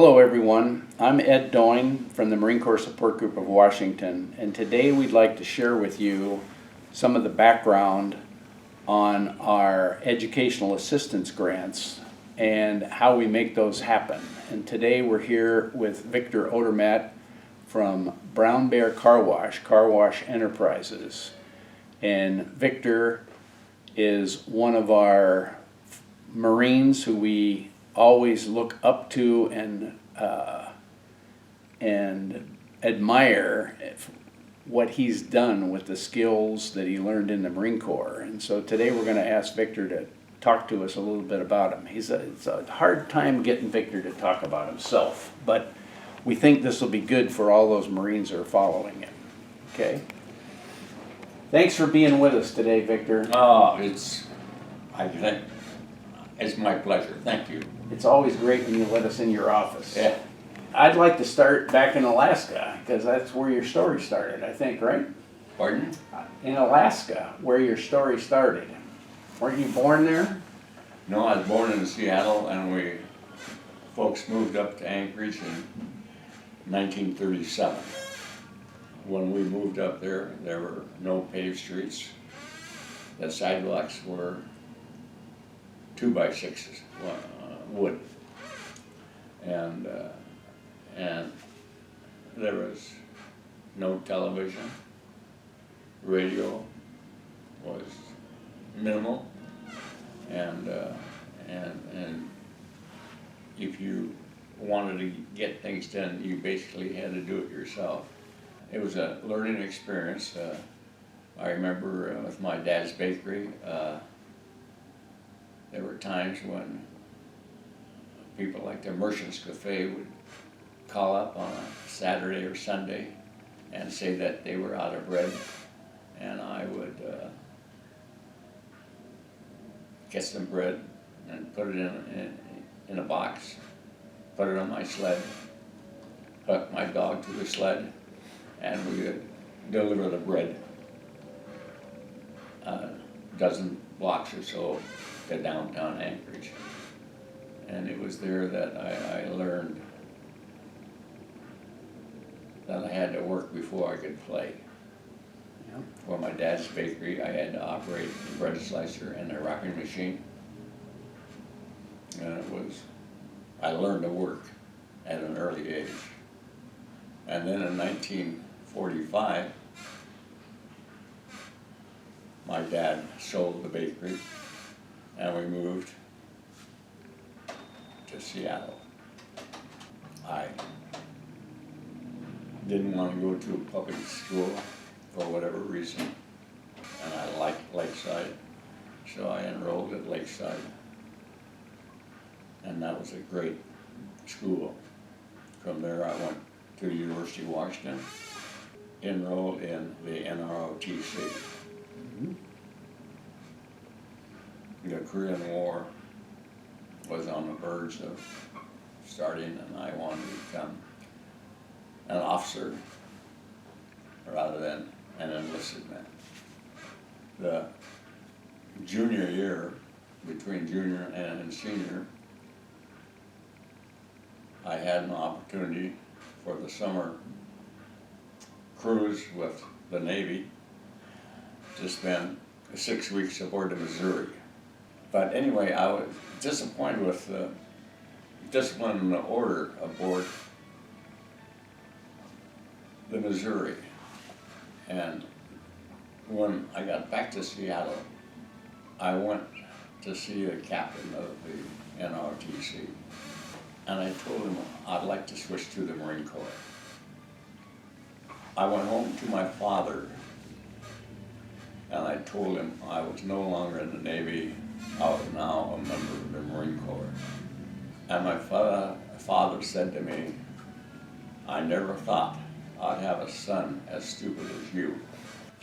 Hello everyone, I'm Ed Doyne from the Marine Corps Support Group of Washington, and today we'd like to share with you some of the background on our educational assistance grants and how we make those happen. And today we're here with Victor Odermat from Brown Bear Car Wash Enterprises. And Victor is one of our Marines who we always look up to and admire what he's done with the skills that he learned in the Marine Corps. And so today we're going to ask Victor to talk to us a little bit about him. It's a hard time getting Victor to talk about himself, but we think this will be good for all those Marines who are following him. Okay? Thanks for being with us today, Victor. It's my pleasure. Thank you. It's always great when you let us in your office. Yeah. I'd like to start back in Alaska, because that's where your story started, I think, right? Pardon? In Alaska, where your story started. Weren't you born there? No, I was born in Seattle, and folks moved up to Anchorage in 1937. When we moved up there were no paved streets. The sidewalks were 2x6s, wood, and there was no television. Radio was minimal, and if you wanted to get things done, you basically had to do it yourself. It was a learning experience. I remember with my dad's bakery, there were times when people like the Merchants Cafe would call up on a Saturday or Sunday and say that they were out of bread, and I would get some bread and put it in a box, put it on my sled, hook my dog to the sled, and we would deliver the bread a dozen blocks or so to downtown Anchorage. And it was there that I learned that I had to work before I could play. Yeah. For my dad's bakery, I had to operate the bread slicer and the wrapping machine. And I learned to work at an early age. And then in 1945, my dad sold the bakery, and we moved to Seattle. I didn't want to go to a public school for whatever reason, and I liked Lakeside, so I enrolled at Lakeside, and that was a great school. From there I went to the University of Washington, enrolled in the NROTC. Mm-hmm. The Korean War was on the verge of starting, and I wanted to become an officer rather than an enlisted man. The junior year, between junior and senior, I had an opportunity for the summer cruise with the Navy to spend 6 weeks aboard the Missouri. But anyway, I was disappointed with the discipline and the order aboard the Missouri. And when I got back to Seattle, I went to see the captain of the NROTC, and I told him I'd like to switch to the Marine Corps. I went home to my father, and I told him I was no longer in the Navy. I was now a member of the Marine Corps. And my father said to me, "I never thought I'd have a son as stupid as you."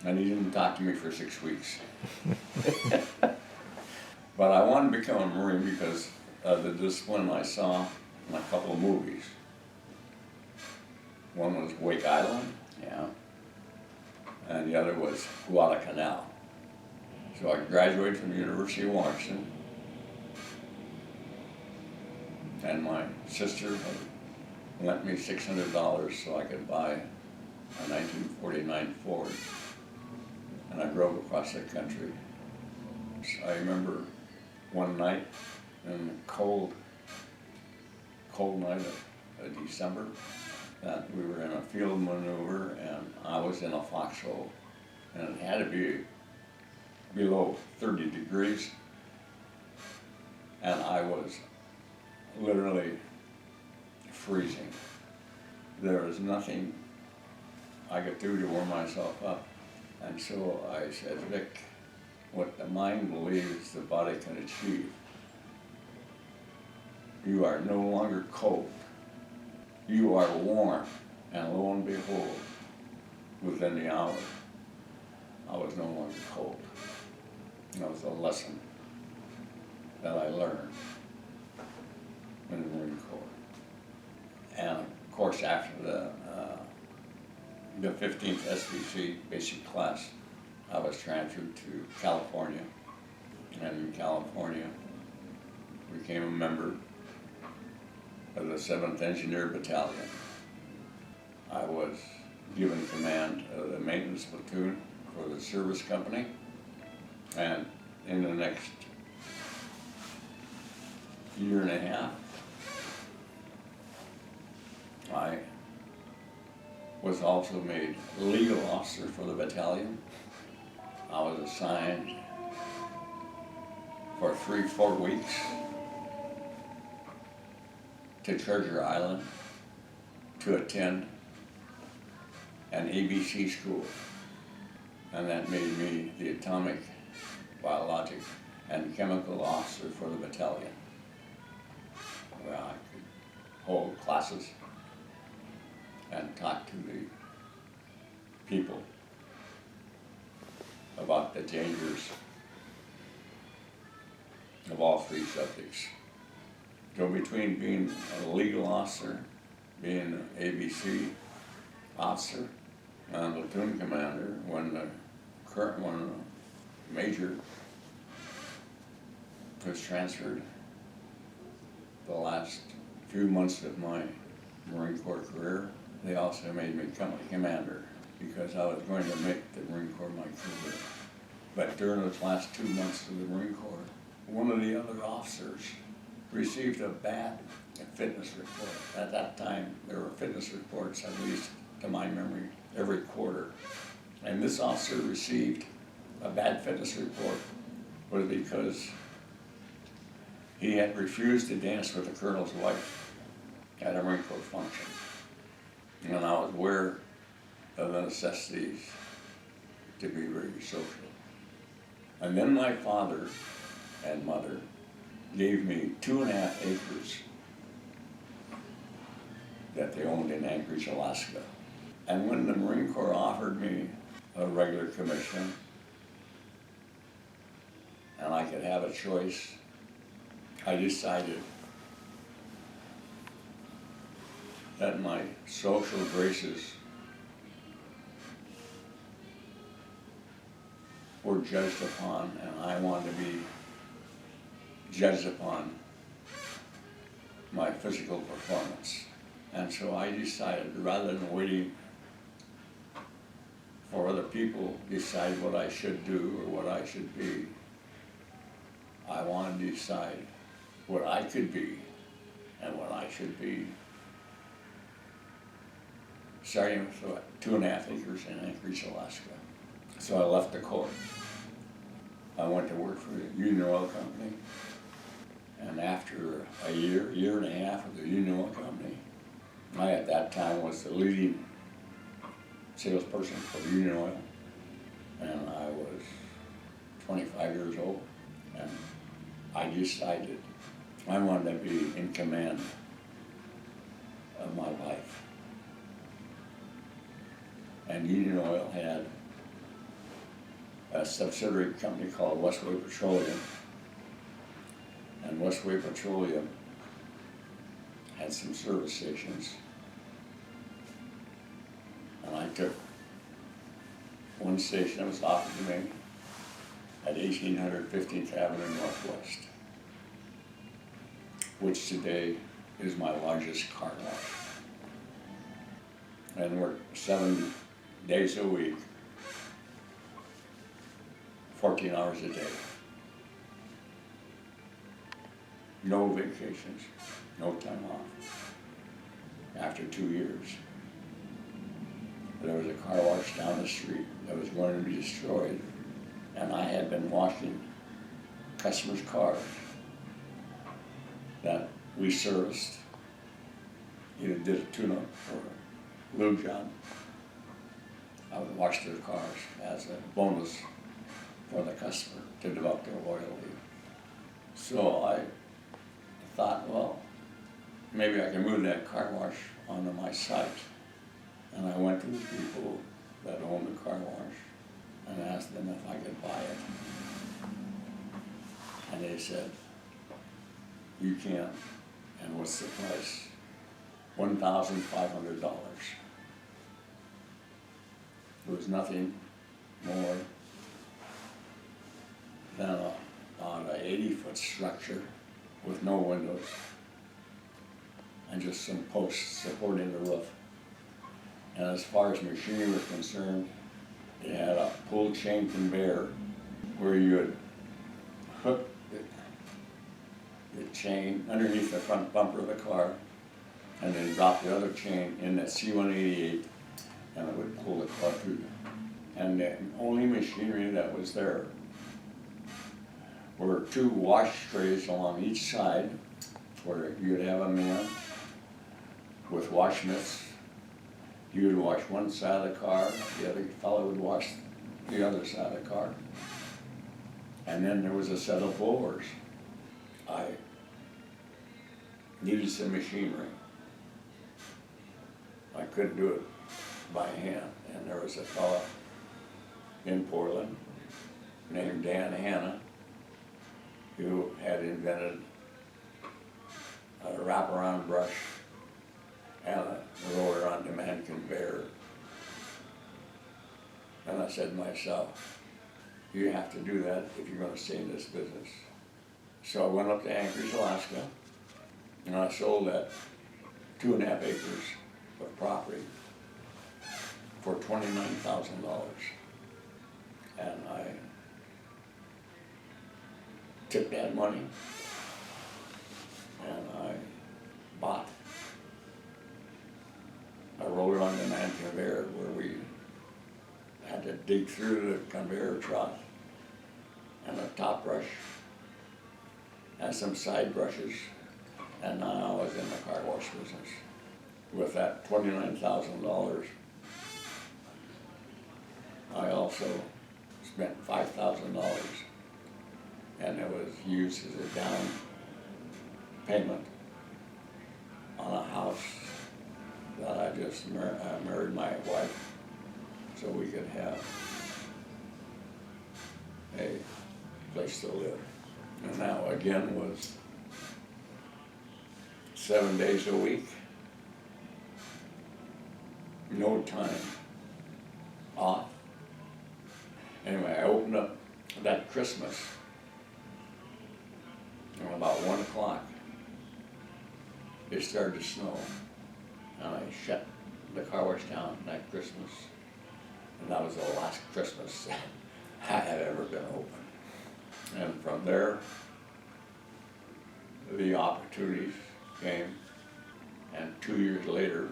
And he didn't talk to me for 6 weeks. But I wanted to become a Marine because of the discipline I saw in a couple of movies. One was Wake Island, Yeah. and the other was Guadalcanal. So I graduated from the University of Washington, and my sister had lent me $600 so I could buy a 1949 Ford, and I drove across the country. So I remember one night in the cold night of December that we were in a field maneuver and I was in a foxhole, and it had to be below 30 degrees, and I was literally freezing. There was nothing I could do to warm myself up. And so I said, Vic, what the mind believes the body can achieve. You are no longer cold. You are warm. And lo and behold, within the hour, I was no longer cold. And that was a lesson that I learned in the Marine Corps. And of course, after the 15th SBC basic class, I was transferred to California, and in California became a member of the 7th Engineer Battalion. I was given command of the maintenance platoon for the service company, and in the next year and a half, I was also made legal officer for the battalion. I was assigned for 3-4 weeks to Treasure Island to attend an ABC school, and that made me the atomic, biologic, and chemical officer for the battalion, where I could hold classes and talk to the people about the dangers of all 3 subjects. So between being a legal officer, being an ABC officer, and platoon commander, when the major was transferred, the last few months of my Marine Corps career, they also made me company commander because I was going to make the Marine Corps my career. But during those last 2 months of the Marine Corps, one of the other officers received a bad fitness report. At that time, there were fitness reports, at least to my memory, every quarter. And this officer received a bad fitness report was because he had refused to dance with the colonel's wife at a Marine Corps function. And I was aware of the necessities to be very social. And then my father and mother gave me 2.5 acres that they owned in Anchorage, Alaska. And when the Marine Corps offered me a regular commission and I could have a choice, I decided that my social graces were judged upon, and I wanted to be judged upon my physical performance. And so I decided, rather than waiting for other people to decide what I should do or what I should be, I wanted to decide what I could be and what I should be, starting with 2.5 acres in Anchorage, Alaska. So I left the Corps. I went to work for the Union Oil Company, and after a year and a half of the Union Oil Company, I at that time was the leading salesperson for Union Oil, and I was 25 years old, and I decided I wanted to be in command of my life. And Union Oil had a subsidiary company called Westway Petroleum, and Westway Petroleum had some service stations, and I took one station that was offered to me at 1800 15th Avenue Northwest, which today is my largest car wash. and worked 7 days a week, 14 hours a day. No vacations, no time off. After 2 years, there was a car wash down the street that was going to be destroyed, and I had been washing customers' cars that we serviced. Either did a tune-up or a lube job. I would wash their cars as a bonus for the customer to develop their loyalty. So I thought, well, maybe I can move that car wash onto my site. And I went to the people that owned the car wash and asked them if I could buy it. And they said, you can. And what's the price? $1,500. It was nothing more than an 80-foot structure with no windows and just some posts supporting the roof. And as far as machinery was concerned, it had a pull chain conveyor where you would hook the chain underneath the front bumper of the car and then drop the other chain in that C-188 and it would pull the car through. And the only machinery that was there were 2 wash trays along each side where you'd have a man with wash mitts. You would wash one side of the car, the other fellow would wash the other side of the car. And then there was a set of blowers. I needed some machinery. I couldn't do it by hand. And there was a fellow in Portland named Dan Hanna who had invented a wraparound brush and a roller on demand conveyor. And I said to myself, you have to do that if you're going to stay in this business. So I went up to Anchorage, Alaska, and I sold that 2.5 acres of property for $29,000. And I took that money and I bought a roller on demand conveyor where we had to dig through the conveyor trough and a top brush and some side brushes, and now I was in the car wash business. With that $29,000, I also spent $5,000, and it was used as a down payment on a house that I just married my wife so we could have a place to live. And now again was 7 days a week, no time off. Anyway, I opened up that Christmas and about 1 o'clock. It started to snow, and I shut the car wash down that Christmas, and that was the last Christmas I had ever been open. And from there, the opportunities came, and 2 years later,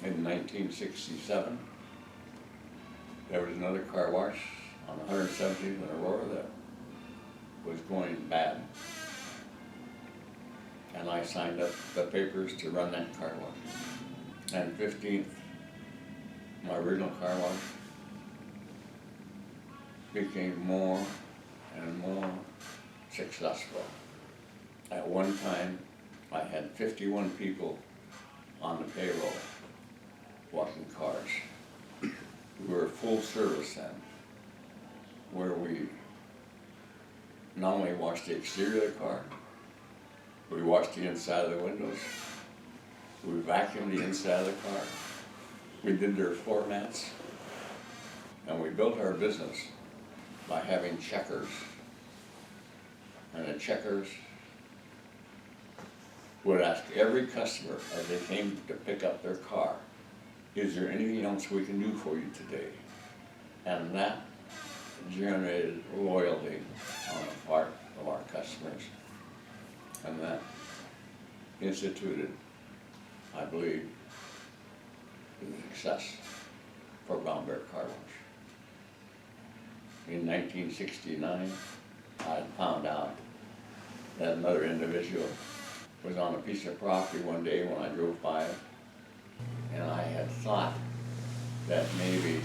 in 1967, there was another car wash on 117th and Aurora that was going bad. And I signed up the papers to run that car wash. And 15th, my original car wash, became more and more successful. At one time, I had 51 people on the payroll washing cars. We were full service then, where we not only washed the exterior of the car, we washed the inside of the windows, we vacuumed the inside of the car, we did their floor mats, and we built our business by having checkers. And the checkers would ask every customer as they came to pick up their car, is there anything else we can do for you today? And that generated loyalty on the part of our customers. And that instituted, I believe, the success for Brown Bear Car Wash. In 1969, I found out that another individual was on a piece of property one day when I drove by it, and I had thought that maybe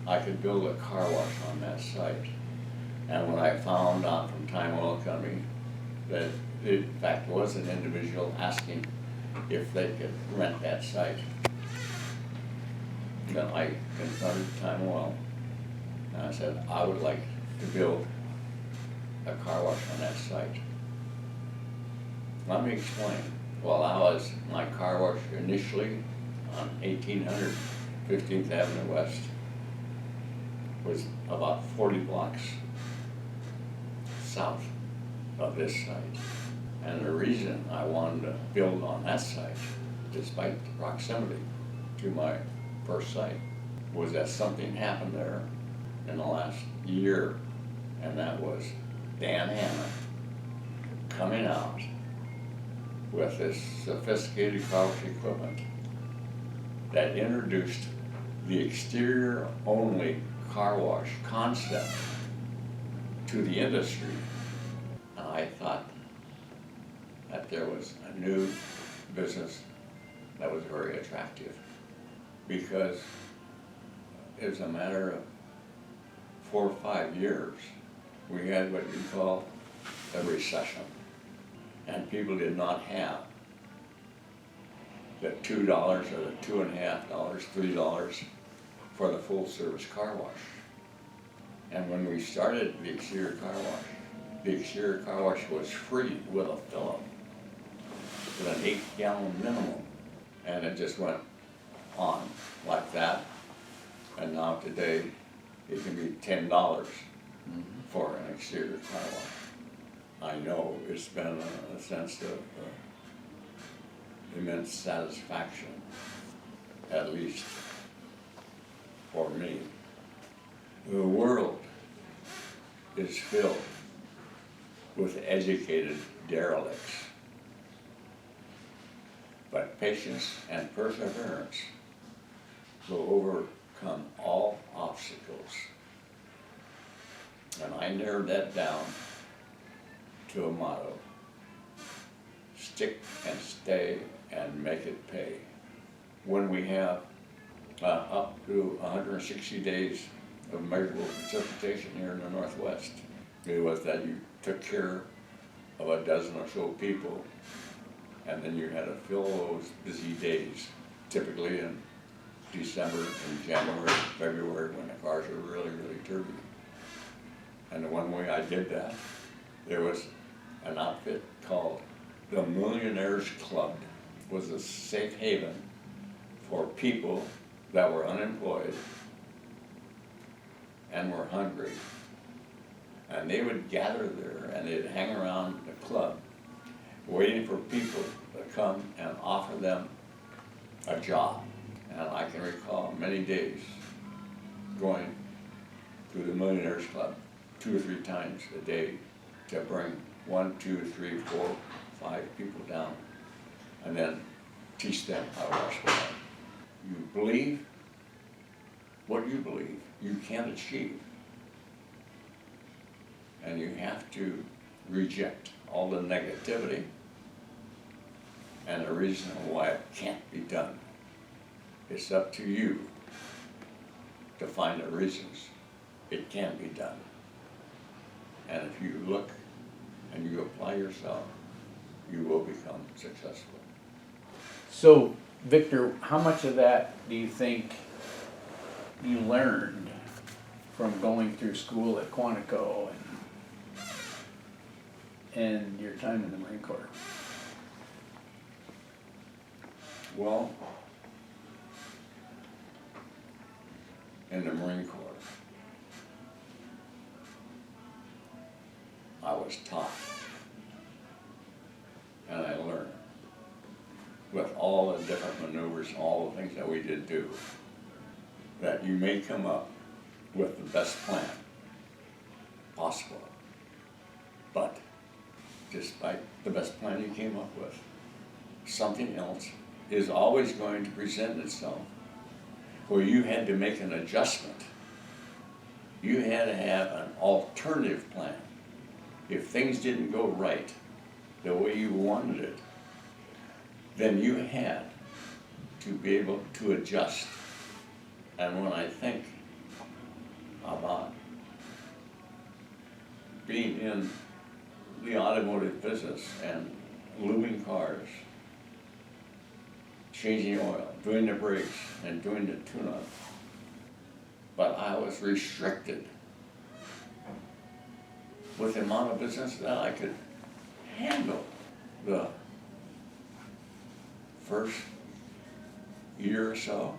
I could build a car wash on that site. And when I found out from Time Oil Company that it in fact was an individual asking if they could rent that site, then I confronted Time Oil and I said, I would like to build a car wash on that site. Let me explain. Well, my car wash initially on 1800 15th Avenue West was about 40 blocks south of this site. And the reason I wanted to build on that site, despite the proximity to my first site, was that something happened there in the last year, and that was Dan Hanna coming out with this sophisticated car wash equipment that introduced the exterior only car wash concept to the industry. And I thought that there was a new business that was very attractive, because it was a matter of 4 or 5 years we had what you call a recession, and people did not have the $2 or the $2.50, $3 for the full service car wash. And when we started the exterior car wash was free with a fill-up, with an 8-gallon minimum. And it just went on like that. And now today, it can be $10 for an exterior car wash. I know it's been a sense of immense satisfaction, at least for me. The world is filled with educated derelicts, but patience and perseverance will overcome all obstacles. And I narrowed that down to a motto: stick and stay and make it pay. When we have up to 160 days of measurable precipitation here in the Northwest, it was that you took care of a dozen or so people, and then you had to fill those busy days, typically in December and January, February, when the cars are really, really turbulent. And the one way I did that, there was an outfit called the Millionaires Club. It was a safe haven for people that were unemployed and were hungry. And they would gather there and they'd hang around the club waiting for people to come and offer them a job. And I can recall many days going to the Millionaires Club 2 or 3 times a day to bring 1, 2, 3, 4, 5 people down and then teach them how to wash the car. You believe what you believe you can achieve. And you have to reject all the negativity and the reason why it can't be done. It's up to you to find the reasons it can be done. And if you look and you apply yourself, you will become successful. So, Victor, how much of that do you think you learned from going through school at Quantico and your time in the Marine Corps? Well, in the Marine Corps, I was taught and I learned with all the different maneuvers, all the things that we did do, that you may come up with the best plan possible. But despite the best plan you came up with, something else is always going to present itself where you had to make an adjustment. You had to have an alternative plan. If things didn't go right the way you wanted it, then you had to be able to adjust. And when I think about being in the automotive business and lubing cars, changing oil, doing the brakes, and doing the tune-up, but I was restricted with the amount of business that I could handle. The first year or so,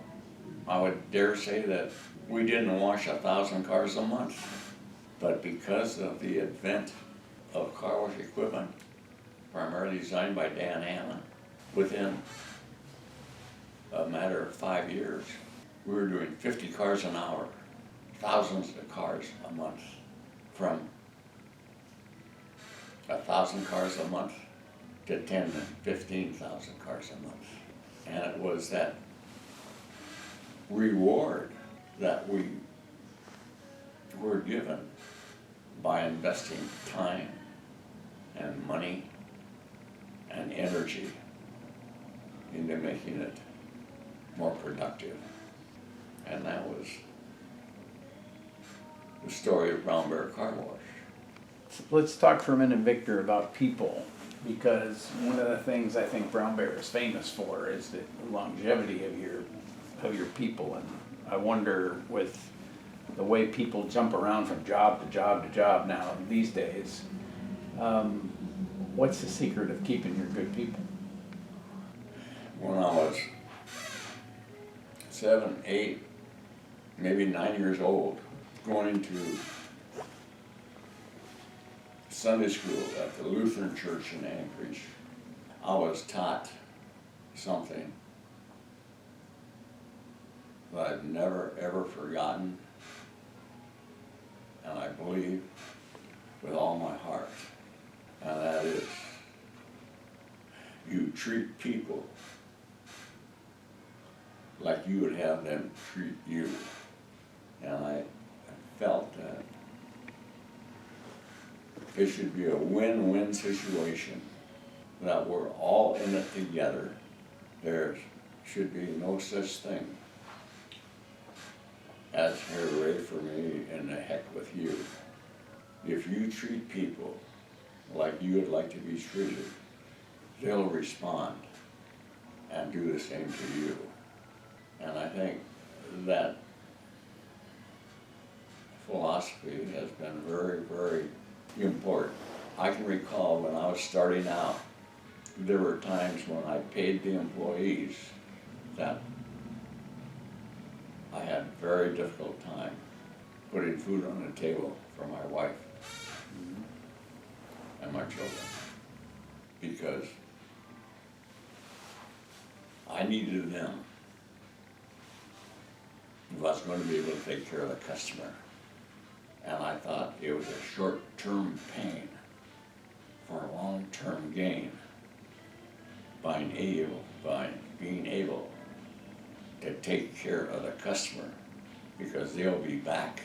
I would dare say that we didn't wash 1,000 cars a month. But because of the advent of car wash equipment, primarily designed by Dan Hammond, within a matter of 5 years, we were doing 50 cars an hour, thousands of cars a month, from 1,000 cars a month to 10 and 15,000 cars a month. And it was that reward that we were given by investing time and money and energy into making it more productive. And that was the story of Brown Bear Car Wash. Let's talk for a minute, Victor, about people, because one of the things I think Brown Bear is famous for is the longevity of your people. And I wonder, with the way people jump around from job to job to job now these days, what's the secret of keeping your good people? When I was 7, 8, maybe 9 years old, going to Sunday school at the Lutheran Church in Anchorage, I was taught something that I've never ever forgotten, and I believe with all my heart, and that is, you treat people like you would have them treat you. And I felt that it should be a win-win situation, that we're all in it together. There should be no such thing as hooray for me and the heck with you. If you treat people like you would like to be treated, they'll respond and do the same to you. And I think that philosophy has been very, very important. I can recall when I was starting out, there were times when I paid the employees that I had a very difficult time putting food on the table for my wife and my children, because I needed them if I was going to be able to take care of the customer. And I thought it was a short-term pain for a long-term gain by being able to take care of the customer, because they'll be back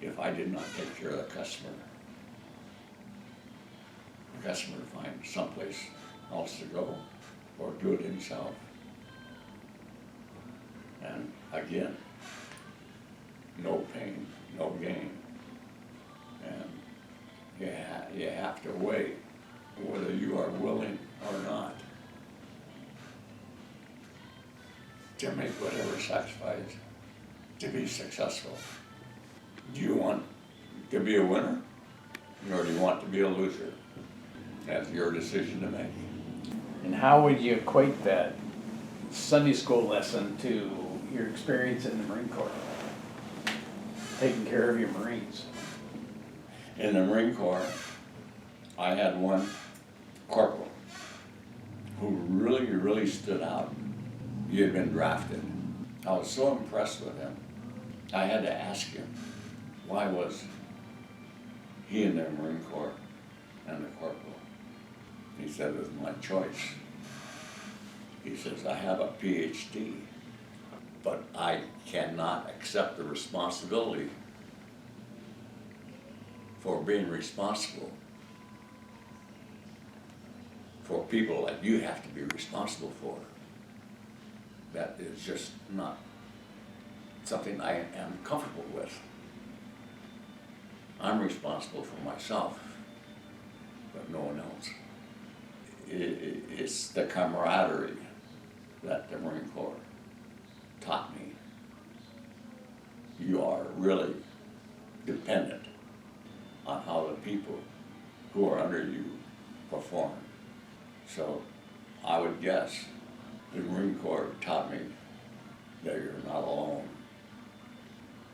if I did not take care of the customer. The customer would find someplace else to go or do it himself. And again, no pain, no gain. And you have to weigh whether you are willing or not to make whatever sacrifice to be successful. Do you want to be a winner, or do you want to be a loser? That's your decision to make. And how would you equate that Sunday school lesson to your experience in the Marine Corps, taking care of your Marines? In the Marine Corps, I had one corporal who really, really stood out. He had been drafted. I was so impressed with him. I had to ask him, why was he in the Marine Corps and the corporal? He said, it was my choice. He says, I have a PhD, but I cannot accept the responsibility for being responsible for people that you have to be responsible for. That is just not something I am comfortable with. I'm responsible for myself, but no one else. It's the camaraderie that the Marine Corps taught me. You are really dependent on how the people who are under you perform. So I would guess the Marine Corps taught me that you're not alone.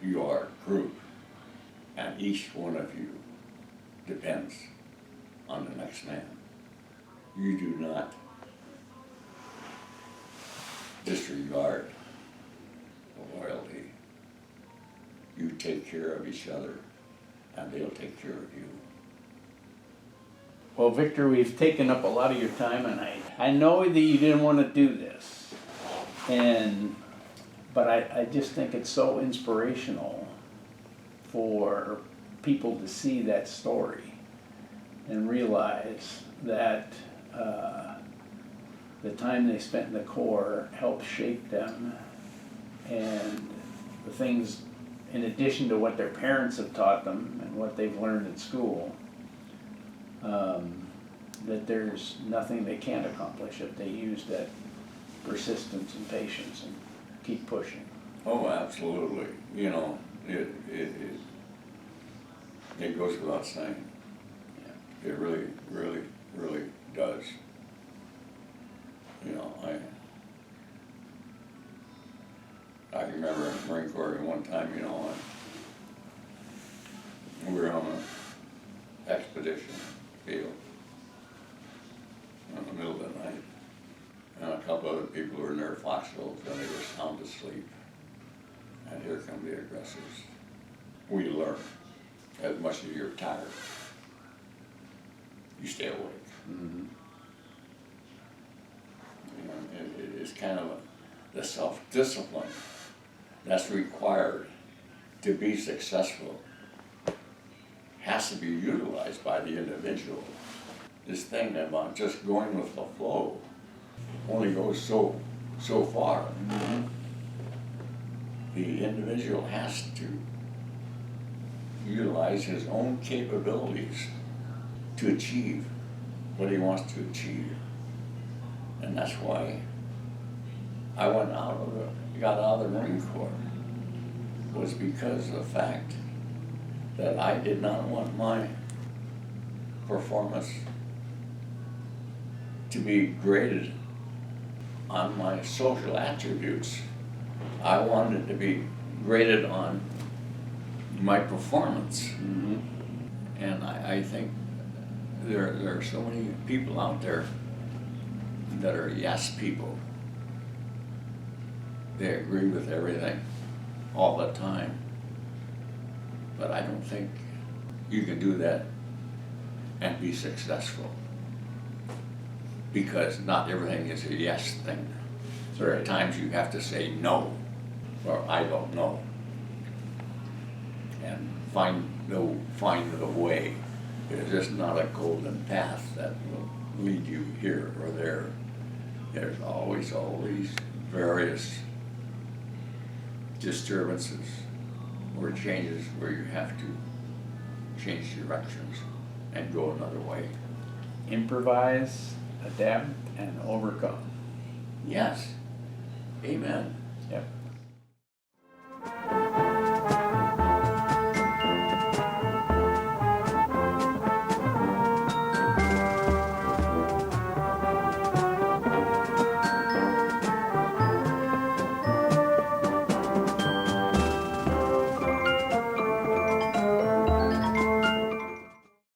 You are a group, and each one of you depends on the next man. You do not disregard loyalty. You take care of each other, and they'll take care of you. Well, Victor, we've taken up a lot of your time, and I know that you didn't want to do this, but I just think it's so inspirational for people to see that story and realize that the time they spent in the Corps helped shape them, and the things, in addition to what their parents have taught them and what they've learned in school, that there's nothing they can't accomplish if they use that persistence and patience and keep pushing. Oh, absolutely. You know, it goes without saying. Yeah. It really, really, really does. You know, I remember in the Marine Corps one time, you know, we were on an expedition field in the middle of the night, and a couple other people were in their foxholes and they were sound asleep. And here come the aggressors. We learn as much as you're tired, you stay awake. Mm-hmm. You know, it's kind of the self-discipline that's required to be successful has to be utilized by the individual. This thing about just going with the flow only goes so far. Mm-hmm. The individual has to utilize his own capabilities to achieve what he wants to achieve. And that's why I got out of the Marine Corps, was because of the fact that I did not want my performance to be graded on my social attributes. I wanted it to be graded on my performance. Mm-hmm. And I think there are so many people out there that are yes people. They agree with everything all the time. But I don't think you can do that and be successful, because not everything is a yes thing. There are times you have to say no, or I don't know, and find the way. It's just not a golden path that will lead you here or there. There's always all these various disturbances or changes where you have to change directions and go another way. Improvise, adapt, and overcome. Yes. Amen. Yep.